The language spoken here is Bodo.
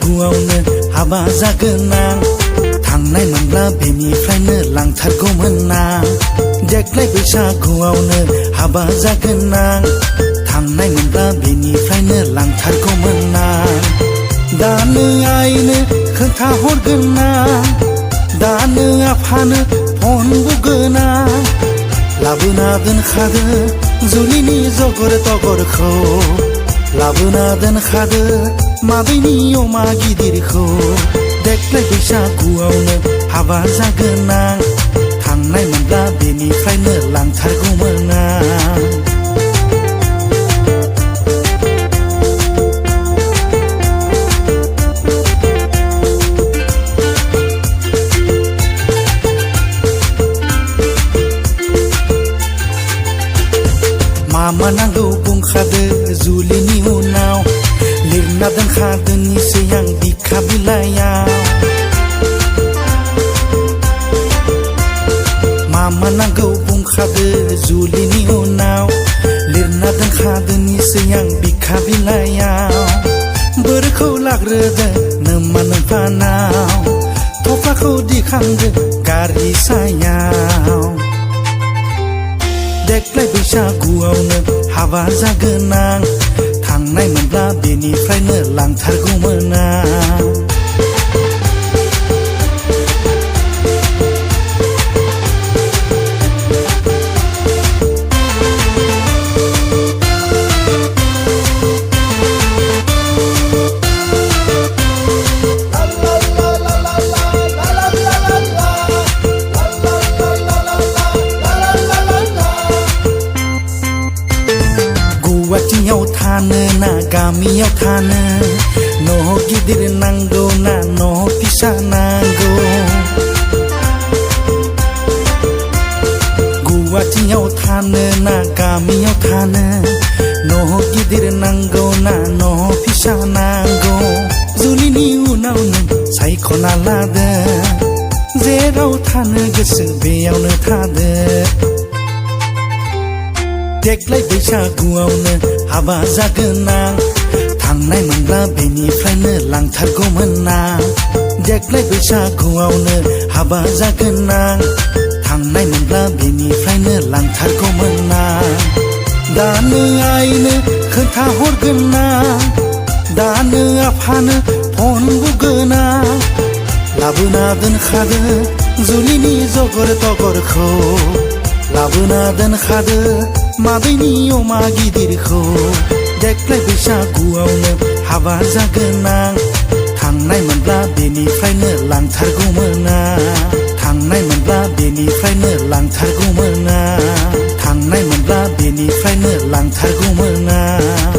बैसागुआवनो हाबा जागोन आं थांनाय मोनब्ला बेनिफ्रायनो लांथारगौमोन आं देग्लाय बैसागुआवनो हाबा जागोन आं थांनाय मोनब्ला बेनिफ्रायनो लांथारगौमोन आं दानो आइनो खोन्थाहरगोन आं दानो आफानो फन बुगोन आं लाबोना दोनखादो जुलिनि जगर तगरखौ लाबोना दोनखादो मादैनि अमा गिदिरखौ देग्लाय बैसागुआवनो हाबा जागोन आं थांनाय मोनब्ला बेनिफ्रायनो लांथारगौमोन आं मा नांगौ बुंखादो जुलिनि उनाव लिरना दोनखादोनिसै आं बिखा बिलाइयाव मा नांगौ बुंखादो जुलिनि उनाव लिरना दोनखादोनिसै आं बिखा बिलाइयाव बोरखौ लाग्रोदो नोमा नोम्फानाव थफ्लाखौ दिखांदो गारि सायाव देग्लाय बैसागुआवनो हाबा जागोन आं थांनाय मोनब्ला बेनिफ्रायनो लांथारगौमोन आं गुवाहाटीयाव थानो ना गामियाव थानो न' गिदिर नांगौ ना न' फिसा नांगौ गुवाहाटीयाव थानो ना गामियाव थानो न' गिदिर नांगौ ना न' फिसा नांगौ जुलिनि उनाव नों सायख'ना लादो जेराव थानो गोसो बेयावनो थादो देग्लाय बैसागुआवनो हाबा जागोन आं थांनाय मोनब्ला बेनिफ्रायनो लांथारगौमोन आं देग्लाय बैसागुआवनो हाबा जागोन आं थांनाय मोनब्ला बेनिफ्रायनो लांथारगौमोन आं दानो आइनो खोन्थाहरगोन आं दानो आफानो फन बुगोन आं लाबोना दोनखादो जुलिनि जगर तगरखौ लाबोना दोनखादो मादैनि अमा गिदिरखौ देग्लाय बैसागुआवनो हाबा जागोन आं थांनाय मोनब्ला बेनिफ्रायनो लांथारगौमोन आं थांनाय मोनब्ला बेनिफ्रायनो लांथारगौमोन आं थांनाय मोनब्ला बेनिफ्रायनो लांथारगौमोन आं